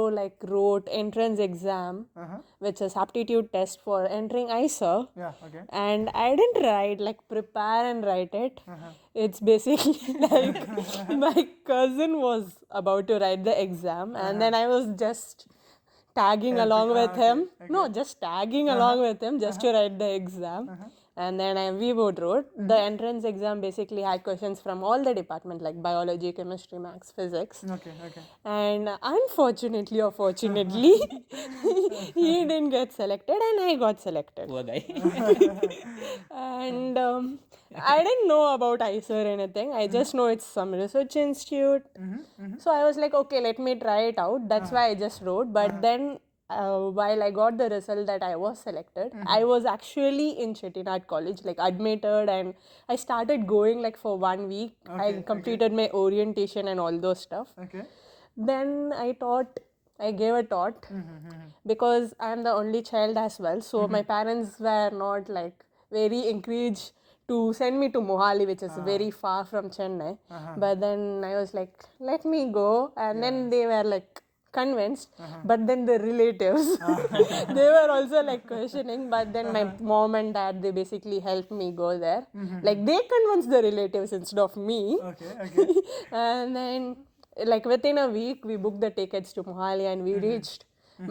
wrote entrance exam, which is aptitude test for entering ISER. Yeah, okay. And I didn't prepare and write it. It's basically my cousin was about to write the exam, and then I was just tagging along with him. Okay. No, just tagging along with him just to write the exam. And then we both wrote. The entrance exam basically had questions from all the departments like biology, chemistry, maths, physics. Okay. And unfortunately or fortunately, he didn't get selected and I got selected. Poor guy. And I didn't know about ISER or anything. I just know it's some research institute. So I was like, okay, let me try it out. That's why I just wrote. But then while I got the result that I was selected, I was actually in Chettinad College, admitted, and I started going for 1 week. I completed my orientation and all those stuff. Okay. Then I gave a talk because I am the only child as well. So my parents were not very encouraged to send me to Mohali, which is very far from Chennai. But then I was like, let me go. And then they were convinced, but then the relatives they were also questioning, but then my mom and dad, they basically helped me go there. They convinced the relatives instead of me. Okay. And then within a week we booked the tickets to Mohali and we reached.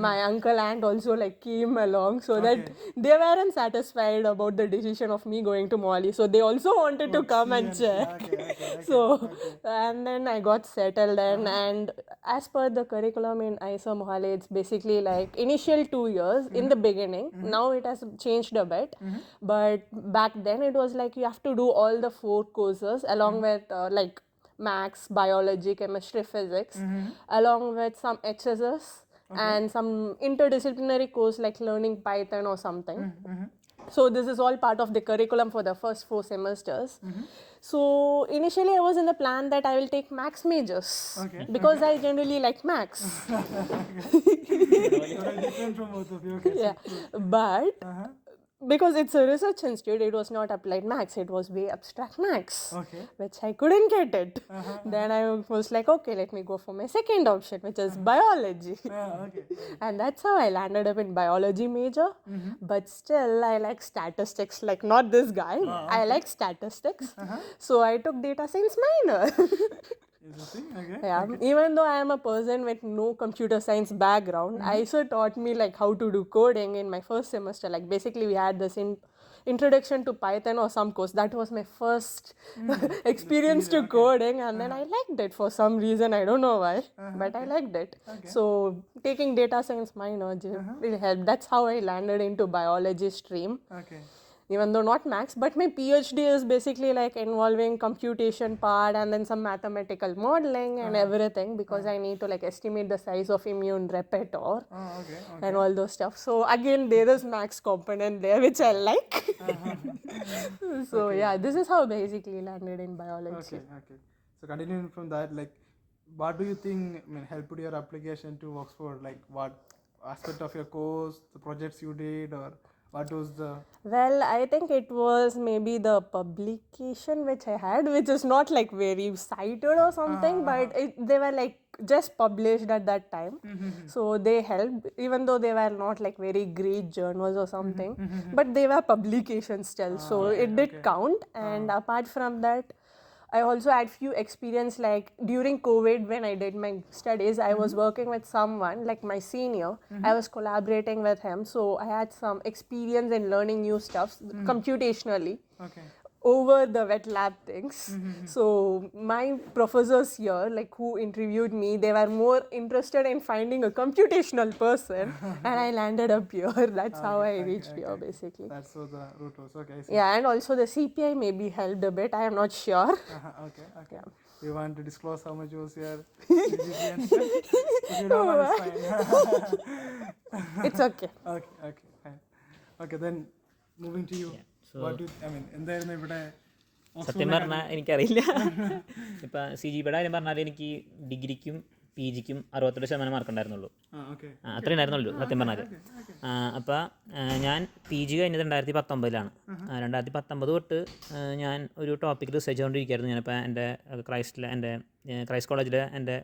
My uncle aunt also came along, so that they weren't satisfied about the decision of me going to Mohali, so they also wanted to come and check. And then I got settled and as per the curriculum in ISER Mohali, it's basically initial 2 years in the beginning. Now it has changed a bit, but back then it was you have to do all the 4 courses along with maths, biology, chemistry, physics, along with some HSS. And some interdisciplinary course learning Python or something. So this is all part of the curriculum for the first 4 semesters. So initially I was in the plan that I will take maths majors because I generally like maths. Different from both of you. Okay. Yeah, but because it's a research institute, it was not applied maths, it was way abstract maths, which I couldn't get it. Then I was like, okay, let me go for my second option, which is biology. And that's how I landed up in biology major. But still I like statistics, not this guy. I like statistics. So I took data science minor. Yeah, even though I am a person with no computer science background, ISO taught me how to do coding in my first semester. Basically we had this introduction to Python or some course. That was my first experience to coding, and then I liked it for some reason. I don't know why, but I liked it. So taking data science minor really helped. That's how I landed into biology stream. Okay. Even though not max, but my PhD is basically like involving computation part and then some mathematical modeling and everything, because I need to like estimate the size of immune repertoire and all those stuff. So again, there is max component there, which I like. So yeah, this is how basically landed in biology. Okay. So continuing from that, like, what do you think, I mean, helped your application to Oxford? Like, what aspect of your course, the projects you did, or what was the... Well, I think it was maybe the publication which I had, which is not like very cited or something, but they were like just published at that time. So they helped, even though they were not like very great journals or something, but they were publications still. So it did count. And apart from that, I also had few experience like during COVID when I did my studies, I was working with someone like my senior. I was collaborating with him, so I had some experience in learning new stuff computationally over the wet lab things. So my professors here, like who interviewed me, they were more interested in finding a computational person, and I landed up here. That's how I reached here basically. That's so the route was. Okay, I see. Yeah, and also the CPI maybe helped a bit. I am not sure. Okay. You want to disclose how much was your GPA and stuff? If you don't want, it's fine. It's okay. Okay, fine. Okay, then moving to you. What do you, I mean, എന്തായിരുന്നു ഇവിടെ സത്യം പറഞ്ഞാൽ എനിക്കറിയില്ല. ഇപ്പം CGPയുടെ കാര്യം പറഞ്ഞാൽ എനിക്ക് ഡിഗ്രിക്കും PGക്കും 68% മാർക്ക് ഉണ്ടായിരുന്നുള്ളൂ. അത്രയും ഉണ്ടായിരുന്നുള്ളൂ സത്യം പറഞ്ഞാൽ. അപ്പോൾ ഞാൻ PG കഴിഞ്ഞത് 2019 2019 തൊട്ട് ഞാൻ ഒരു ടോപ്പിക് റിസർച്ച് ചെയ്തുകൊണ്ടിരിക്കുകയായിരുന്നു. ഞാനിപ്പോൾ എൻ്റെ ക്രൈസ്റ്റ് കോളേജിലെ എൻ്റെ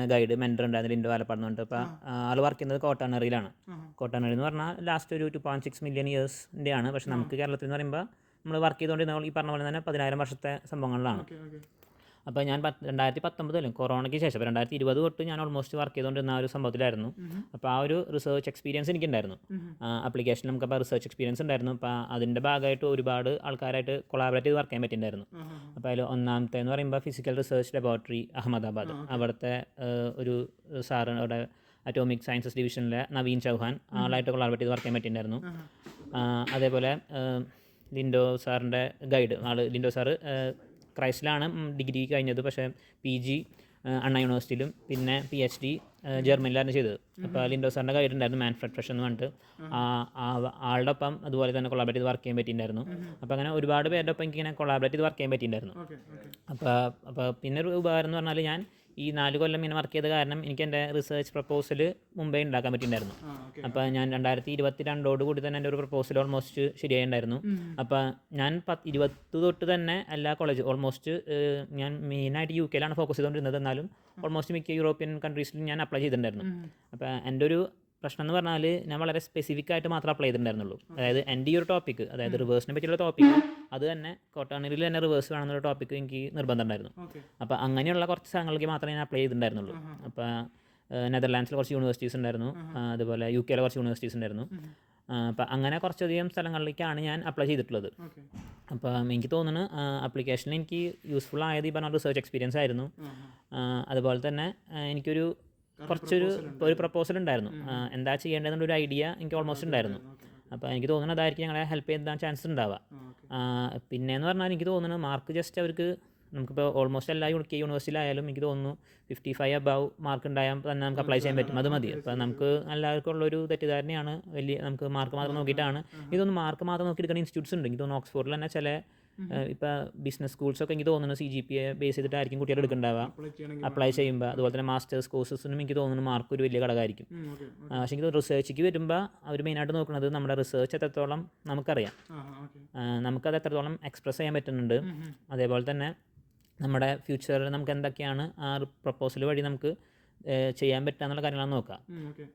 ഗൈഡ് മെൻറ്റർ ഉണ്ടായിരുന്നു, ലിൻഡോ ആലപ്പാട് എന്ന് പറഞ്ഞിട്ട്. അപ്പോൾ ആൾ വർക്ക് ചെയ്യുന്നത് കോട്ടാനറിയിലാണ്. കോട്ടാനറി എന്ന് പറഞ്ഞാൽ ലാസ്റ്റ് ഒരു 2.6 മില്യൺ ഇയേഴ്സിൻ്റെ ആണ്. പക്ഷേ നമുക്ക് കേരളത്തിൽ എന്ന് പറയുമ്പോൾ നമ്മൾ വർക്ക് ചെയ്തുകൊണ്ടിരുന്ന ഈ പറഞ്ഞ പോലെ തന്നെ 10,000 വർഷത്തെ സംഭവങ്ങളിലാണ്. അപ്പോൾ ഞാൻ 2019 കൊറോണയ്ക്ക് ശേഷം 2020 തൊട്ട് ഞാൻ ഓൾമോസ്റ്റ് വർക്ക് ചെയ്തുകൊണ്ടിരുന്ന ആ ഒരു സംഭവത്തിലായിരുന്നു. അപ്പോൾ ആ ഒരു റിസർച്ച് എക്സ്പീരിയൻസ് എനിക്കുണ്ടായിരുന്നു. ആപ്ലിക്കേഷനിൽ നമുക്കപ്പോൾ റിസർച്ച് എക്സ്പീരിയൻസ് ഉണ്ടായിരുന്നു. അപ്പോൾ അതിൻ്റെ ഭാഗമായിട്ട് ഒരുപാട് ആൾക്കാരായിട്ട് കൊളാബറേറ്റ് ചെയ്ത് വർക്ക് ചെയ്യാൻ പറ്റിയിട്ടുണ്ടായിരുന്നു. അപ്പോൾ അതിൽ ഒന്നാമത്തെ എന്ന് പറയുമ്പോൾ ഫിസിക്കൽ റിസർച്ച് ലബോറട്ടറി അഹമ്മദാബാദ്, അവിടുത്തെ ഒരു സാറ് അവിടെ അറ്റോമിക് സയൻസസ് ഡിവിഷനിലെ നവീൻ ചൗഹാൻ ആളായിട്ട് കൊളാബറേറ്റ് ചെയ്ത് വർക്ക് ചെയ്യാൻ പറ്റിയിട്ടുണ്ടായിരുന്നു. അതേപോലെ ലിൻഡോ സാറിൻ്റെ ഗൈഡ് ലിൻഡോ സാറ് ക്രൈസ്റ്റിലാണ് ഡിഗ്രി കഴിഞ്ഞത്, പക്ഷേ PG അണ്ണ യൂണിവേഴ്സിറ്റിയിലും പിന്നെ PhD ജർമ്മനിലാണ് ചെയ്തത്. അപ്പോൾ ലിൻഡോ സാറിൻ്റെ ഗൈഡ് ഉണ്ടായിരുന്നു, മാൻഫ്രഡ് ഫ്രഷ് എന്ന് പറഞ്ഞിട്ട്. ആളുടെ ഒപ്പം അതുപോലെ തന്നെ കൊളാബറേറ്റ് ചെയ്ത് വർക്ക് ചെയ്യാൻ പറ്റിയിട്ടുണ്ടായിരുന്നു. അപ്പോൾ അങ്ങനെ ഒരുപാട് പേരുടെ ഒപ്പം എനിക്കിങ്ങനെ കൊളാബറേറ്റ് ചെയ്ത് വർക്ക് ചെയ്യാൻ പറ്റിയിട്ടുണ്ടായിരുന്നു. അപ്പോൾ പിന്നെ ഒരു ഉപകാരം എന്ന് പറഞ്ഞാൽ ഞാൻ ഈ 4 കൊല്ലം ഇങ്ങനെ വർക്ക് ചെയ്ത കാരണം എനിക്ക് എൻ്റെ റിസർച്ച് പ്രപ്പോസൽ മുമ്പേ ഉണ്ടാക്കാൻ പറ്റിയിട്ടുണ്ടായിരുന്നു. അപ്പോൾ ഞാൻ 2022 കൂടി തന്നെ എൻ്റെ ഒരു പ്രപ്പോസൽ ഓൾമോസ്റ്റ് ശരിയായിട്ടുണ്ടായിരുന്നു. അപ്പോൾ ഞാൻ 2020 തൊട്ട് തന്നെ എല്ലാ കോളേജ് ഓൾമോസ്റ്റ് ഞാൻ മെയിനായിട്ട് UK യിലാണ് ഫോക്കസ് ചെയ്തുകൊണ്ടിരുന്നത്. എന്നാലും ഓൾമോസ്റ്റ് മിക്ക യൂറോപ്യൻ കൺട്രീസിലും ഞാൻ അപ്ലൈ ചെയ്തിട്ടുണ്ടായിരുന്നു. അപ്പോൾ എൻ്റെ ഒരു പ്രശ്നം എന്ന് പറഞ്ഞാൽ ഞാൻ വളരെ സ്പെസിഫിക് ആയിട്ട് മാത്രമേ അപ്ലൈ ചെയ്തിട്ടുണ്ടായിരുന്നുള്ളൂ. അതായത് എൻ്റെ ഈ ഒരു ടോപ്പിക്ക്, അതായത് റിവേഴ്സിനെ പറ്റിയുള്ള ടോപ്പിക്ക്, അത് തന്നെ കോട്ടാനറിയിൽ തന്നെ റിവേഴ്സ് വേണമെന്നൊരു ടോപ്പിക്ക് എനിക്ക് നിർബന്ധം ഉണ്ടായിരുന്നു. അപ്പോൾ അങ്ങനെയുള്ള കുറച്ച് സ്ഥലങ്ങൾക്ക് മാത്രമേ ഞാൻ അപ്ലൈ ചെയ്തിട്ടുണ്ടായിരുന്നുള്ളൂ. അപ്പോൾ നെതർലാൻഡ്സിൽ കുറച്ച് യൂണിവേഴ്സിറ്റീസ് ഉണ്ടായിരുന്നു, അതുപോലെ UK യിലെ കുറച്ച് യൂണിവേഴ്സിറ്റീസ് ഉണ്ടായിരുന്നു. അപ്പോൾ അങ്ങനെ കുറച്ചധികം സ്ഥലങ്ങളിലേക്കാണ് ഞാൻ അപ്ലൈ ചെയ്തിട്ടുള്ളത്. അപ്പോൾ എനിക്ക് തോന്നുന്നു ആപ്ലിക്കേഷനിൽ എനിക്ക് യൂസ്ഫുൾ ആയത് ഈ പറഞ്ഞ റിസർച്ച് എക്സ്പീരിയൻസ് ആയിരുന്നു. അതുപോലെ തന്നെ എനിക്കൊരു ഒരു പ്രപ്പോസൽ ഉണ്ടായിരുന്നു, എന്താ ചെയ്യേണ്ടതെന്നുള്ളൊരു ഐഡിയ എനിക്ക് ഓൾമോസ്റ്റ് ഉണ്ടായിരുന്നു. അപ്പോൾ എനിക്ക് തോന്നുന്നത് അതായിരിക്കും ഞങ്ങളെ ഹെൽപ്പ് ചെയ്യാൻ ചാൻസ് ഉണ്ടാവുക. പിന്നെയെന്ന് പറഞ്ഞാൽ എനിക്ക് തോന്നുന്നത് മാർക്ക് ജസ്റ്റ് അവർക്ക് നമുക്കിപ്പോൾ ഓൾമോസ്റ്റ് എല്ലാ UK യൂണിവേഴ്സിറ്റിയിലായാലും എനിക്ക് തോന്നുന്നു 55 അബവ് മാർക്ക് ഉണ്ടായാൽ തന്നെ നമുക്ക് അപ്ലൈ ചെയ്യാൻ പറ്റും, അത് മതി. അപ്പോൾ നമുക്ക് എല്ലാവർക്കും ഉള്ളൊരു തെറ്റിദ്ധാരണയാണ് നമുക്ക് മാർക്ക് മാത്രം നോക്കിയിട്ടാണ്. ഇതൊന്നും മാർക്ക് മാത്രം നോക്കി എടുക്കുന്ന ഇൻസ്റ്റിറ്റ്യൂട്ട്സ് ഉണ്ട്. എനിക്ക് തോന്നുന്നു ഓക്സ്ഫോർഡിൽ തന്നെ ചില ഇപ്പോൾ ബിസിനസ് സ്കൂൾസൊക്കെ എനിക്ക് തോന്നുന്നു CGPA ബേസ് ചെയ്തിട്ടായിരിക്കും കുട്ടികൾ എടുക്കുന്നുണ്ടാവുക അപ്ലൈ ചെയ്യുമ്പോൾ. അതുപോലെ തന്നെ മാസ്റ്റേഴ്സ് കോഴ്സസിനും എനിക്ക് തോന്നുന്നു മാർക്ക് ഒരു വലിയ ഘടകമായിരിക്കും. പക്ഷേ എനിക്ക് റിസർച്ചിക്ക് വരുമ്പോൾ അവർ മെയിനായിട്ട് നോക്കുന്നത് നമ്മുടെ റിസർച്ച് എത്രത്തോളം നമുക്കറിയാം, നമുക്കത് എത്രത്തോളം എക്സ്പ്രസ് ചെയ്യാൻ പറ്റുന്നുണ്ട്, അതേപോലെ തന്നെ നമ്മുടെ ഫ്യൂച്ചറിൽ നമുക്ക് എന്തൊക്കെയാണ് ആ പ്രപ്പോസൽ വഴി നമുക്ക് ചെയ്യാൻ പറ്റുക എന്നുള്ള കാര്യങ്ങളാണ് നോക്കുക.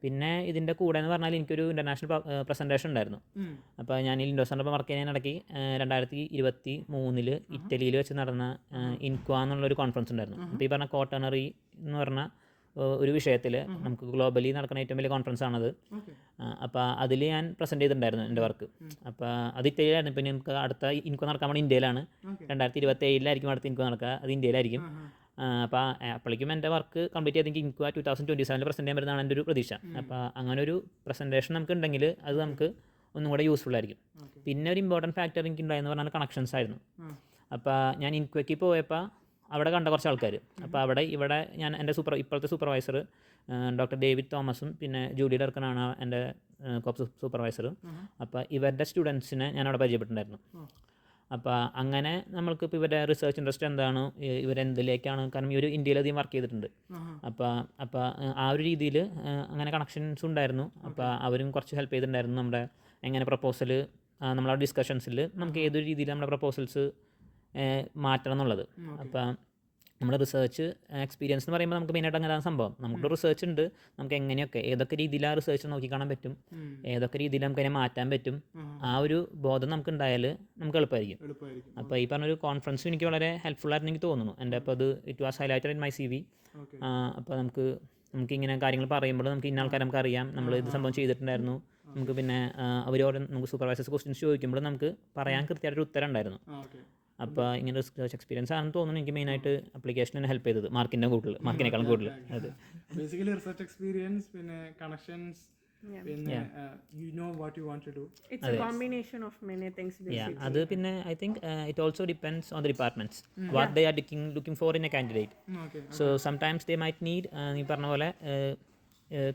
പിന്നെ ഇതിൻ്റെ കൂടെ എന്ന് പറഞ്ഞാൽ എനിക്കൊരു ഇൻ്റർനാഷണൽ പ്രസൻറ്റേഷൻ ഉണ്ടായിരുന്നു. അപ്പോൾ ഞാൻ ഈ ലിൻഡോസാറിൻ്റെ വർക്ക് ചെയ്യാൻ ഇടയ്ക്ക് 2023 ഇറ്റലിയിൽ വെച്ച് നടന്ന ഇൻക്വ എന്നുള്ളൊരു കോൺഫറൻസ് ഉണ്ടായിരുന്നു. അപ്പോൾ ഈ പറഞ്ഞ കോട്ടണറി എന്ന് പറഞ്ഞ ഒരു വിഷയത്തിൽ നമുക്ക് ഗ്ലോബലി നടക്കുന്ന ഏറ്റവും വലിയ കോൺഫറൻസ് ആണത്. അപ്പോൾ അതിൽ ഞാൻ പ്രസൻറ്റ് ചെയ്തിട്ടുണ്ടായിരുന്നു എൻ്റെ വർക്ക്. അപ്പോൾ അത് ഇറ്റലിയിലായിരുന്നു. പിന്നെ നമുക്ക് അടുത്ത ഇൻകോ നടക്കാൻ വേണ്ടി ഇന്ത്യയിലാണ്. 2027 അടുത്ത ഇൻകോ നടക്കുക, അത് ഇന്ത്യയിലായിരിക്കും. അപ്പോൾ അപ്പോഴേക്കും എൻ്റെ വർക്ക് കംപ്ലീറ്റ് ചെയ്തെങ്കിൽ ഇൻകോ 2027 പ്രസൻറ്റ് ചെയ്യാൻ വരുന്നതാണ് എൻ്റെ ഒരു പ്രതീക്ഷ. അപ്പോൾ അങ്ങനെ ഒരു പ്രസൻറ്റേഷൻ നമുക്ക് ഉണ്ടെങ്കിൽ അത് നമുക്ക് ഒന്നും കൂടെ യൂസ്ഫുൾ ആയിരിക്കും. പിന്നെ ഒരു ഇമ്പോർട്ടൻറ്റ് ഫാക്ടർ എനിക്ക് ഉണ്ടായെന്ന് പറഞ്ഞാൽ കണക്ഷൻസ് ആയിരുന്നു. അപ്പോൾ ഞാൻ ഇൻക്വയ്ക്ക് പോയപ്പോൾ അവിടെ കണ്ട കുറച്ച് ആൾക്കാർ. അപ്പോൾ ഇവിടെ ഞാൻ എൻ്റെ ഇപ്പോഴത്തെ സൂപ്പർവൈസർ ഡോക്ടർ ഡേവിഡ് തോമസും പിന്നെ ജൂലി ഡർക്കനാണ് എൻ്റെ കോപ്പ് സൂപ്പർവൈസർ. അപ്പോൾ ഇവരുടെ സ്റ്റുഡൻസിനെ ഞാൻ അവിടെ പരിചയപ്പെട്ടിട്ടുണ്ടായിരുന്നു. അപ്പോൾ അങ്ങനെ നമ്മൾക്കിപ്പോൾ ഇവരുടെ റിസർച്ച് ഇൻട്രസ്റ്റ് എന്താണ്, ഇവരെന്തിലേക്കാണ്, കാരണം ഈ ഒരു ഇന്ത്യയിലധികം വർക്ക് ചെയ്തിട്ടുണ്ട്. അപ്പോൾ ആ ഒരു രീതിയിൽ അങ്ങനെ കണക്ഷൻസ് ഉണ്ടായിരുന്നു. അപ്പോൾ അവരും കുറച്ച് ഹെൽപ്പ് ചെയ്തിട്ടുണ്ടായിരുന്നു നമ്മുടെ എങ്ങനെ പ്രപ്പോസൽ, നമ്മളെ ഡിസ്കഷൻസിൽ നമുക്ക് ഏതൊരു രീതിയിൽ നമ്മുടെ പ്രപ്പോസൽസ് മാറ്റണം എന്നുള്ളത്. അപ്പം നമ്മുടെ റിസർച്ച് എക്സ്പീരിയൻസ് എന്ന് പറയുമ്പോൾ നമുക്ക് മെയിനായിട്ട് അങ്ങനെ സംഭവം, നമുക്ക് റിസർച്ച് ഉണ്ട്, നമുക്ക് എങ്ങനെയൊക്കെ ഏതൊക്കെ രീതിയിൽ ആ റിസർച്ച് നോക്കിക്കാണാൻ പറ്റും, ഏതൊക്കെ രീതിയിൽ നമുക്ക് അതിനെ മാറ്റാൻ പറ്റും, ആ ഒരു ബോധം നമുക്ക് ഉണ്ടായാൽ നമുക്ക് എളുപ്പമായിരിക്കും. അപ്പോൾ ഈ പറഞ്ഞൊരു കോൺഫറൻസ് എനിക്ക് വളരെ ഹെൽപ്ഫുൾ ആയിരുന്നു എനിക്ക് തോന്നുന്നു. എൻ്റെ അപ്പോൾ അത് it was highlighted in my CV. അപ്പോൾ നമുക്കിങ്ങനെ കാര്യങ്ങൾ പറയുമ്പോൾ നമുക്ക് ഇന്ന ആൾക്കാരെ നമുക്ക് അറിയാം, നമ്മൾ ഇത് സംഭവം ചെയ്തിട്ടുണ്ടായിരുന്നു. നമുക്ക് പിന്നെ അവരോട് നമുക്ക് സൂപ്പർവൈസേഴ്സ് ക്വസ്റ്റ്യൻസ് ചോദിക്കുമ്പോൾ നമുക്ക് പറയാൻ കൃത്യമായിട്ടൊരു ഉത്തരം ഉണ്ടായിരുന്നു. അപ്പോൾ ഇങ്ങനെ റിസർച്ച് എക്സ്പീരിയൻസ് ആണെന്ന് തോന്നുന്നു എനിക്ക് മെയിനായിട്ട് അപ്ലിക്കേഷനെ ഹെൽപ്പ് ചെയ്തത്, മാർക്കിനേക്കാളും കൂടുതൽ. അതെ, ബേസിക്കലി റിസർച്ച് എക്സ്പീരിയൻസ്, പിന്നെ കണക്ഷൻസ്, പിന്നെ you know what you want to do. It's a combination of many things basically. അത് പിന്നെ I think it also depends on the departments what they are looking for in a candidate. So sometimes they might need നീ പറഞ്ഞ പോലെ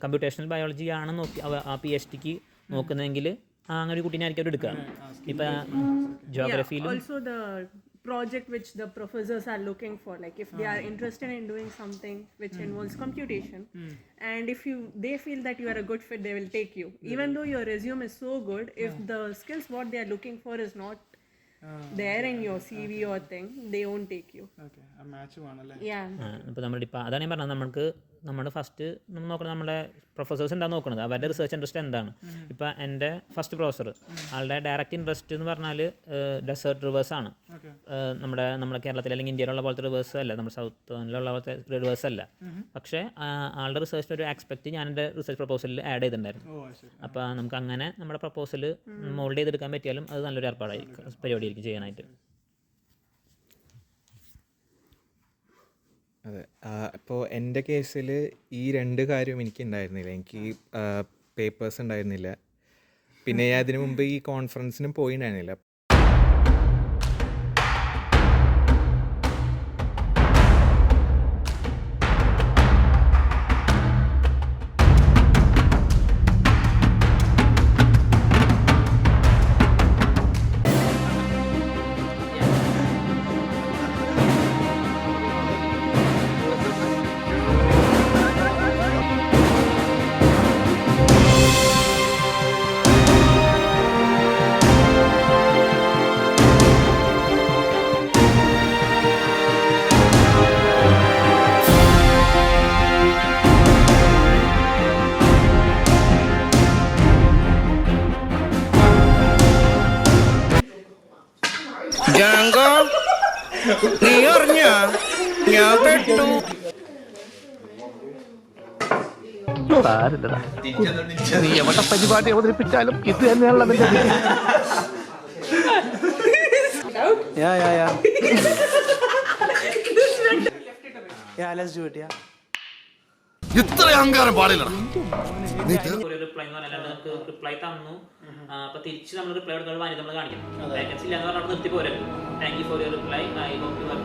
കമ്പ്യൂട്ടേഷണൽ ബയോളജി ആണ് നോക്കി ആ PhDക്ക് നോക്കുന്നതെങ്കിൽ അങ്ങനെ ഒരു കുട്ടീനെ ആയിരിക്കും അവർ എടുക്കുക. ഇപ്പം ജോഗ്രഫിയിലും also the project which the professors are looking for, like if they are interested in doing something which involves computation, and if they feel that you are a good fit, they will take you even though your resume is so good. If the skills what they are looking for is not there in your CV or thing, they won't take you. Okay, a match ആണല്ലേ. ഇപ്പോൾ നമ്മുടെ അതാണ് ഞാൻ പറഞ്ഞത്, നമുക്ക് നമ്മുടെ ഫസ്റ്റ് നമ്മൾ നോക്കുന്നത് നമ്മുടെ പ്രൊഫസേഴ്സ് എന്താണ് നോക്കുന്നത്, അവരുടെ റിസർച്ച് ഇൻട്രസ്റ്റ് എന്താണ്. ഇപ്പോൾ എൻ്റെ ഫസ്റ്റ് പ്രൊഫസർ ആളുടെ ഡയറക്റ്റ് ഇൻട്രസ്റ്റ് എന്ന് പറഞ്ഞാൽ ഡെസേർട്ട് റിവേഴ്സ് ആണ്. നമ്മുടെ കേരളത്തിൽ അല്ലെങ്കിൽ ഇന്ത്യയിലുള്ള പോലത്തെ റിവേഴ്സ് അല്ല, നമ്മുടെ സൗത്തിലുള്ള പോലത്തെ റിവേഴ്സ് അല്ല. പക്ഷേ ആളുടെ റിസർച്ചിൻ്റെ ഒരു ആസ്പെക്റ്റ് ഞാൻ എൻ്റെ റിസർച്ച് പ്രൊപ്പോസലിൽ ആഡ് ചെയ്തിട്ടുണ്ടായിരുന്നു. അപ്പോൾ നമുക്ക് അങ്ങനെ നമ്മുടെ പ്രൊപ്പോസൽ മോൾഡ് ചെയ്തെടുക്കാൻ പറ്റിയാലും അത് നല്ലൊരു പരിപാടിയായിരിക്കും ചെയ്യാനായിട്ട്. അതെ, അപ്പോൾ എൻ്റെ കേസിൽ ഈ രണ്ട് കാര്യവും എനിക്ക് ഉണ്ടായിരുന്നില്ല. എനിക്ക് പേപ്പേഴ്സ് ഉണ്ടായിരുന്നില്ല, പിന്നെ അതിനു മുമ്പ് ഈ കോൺഫറൻസിനും പോയിട്ടുണ്ടായിരുന്നില്ല. നീ അറിഞ്ഞ ഞാൻ പെട്ടു. നീ എവിടെ പരിപാടി അവതരിപ്പിച്ചാലും ഇത് തന്നെയാണല്ലോ അതിന്റെ ഇത്ര അഹങ്കാരം പാടില്ല. റിപ്ലൈ തന്നു, അപ്പൊ തിരിച്ച് നമ്മൾ റിപ്ലൈ എടുക്കുന്ന നമ്മൾ കാണിക്കണം. വേക്കൻസി ഇല്ല എന്ന് പറഞ്ഞാൽ നിർത്തി പോരല്ലോ. Thank you for your reply, I hope you R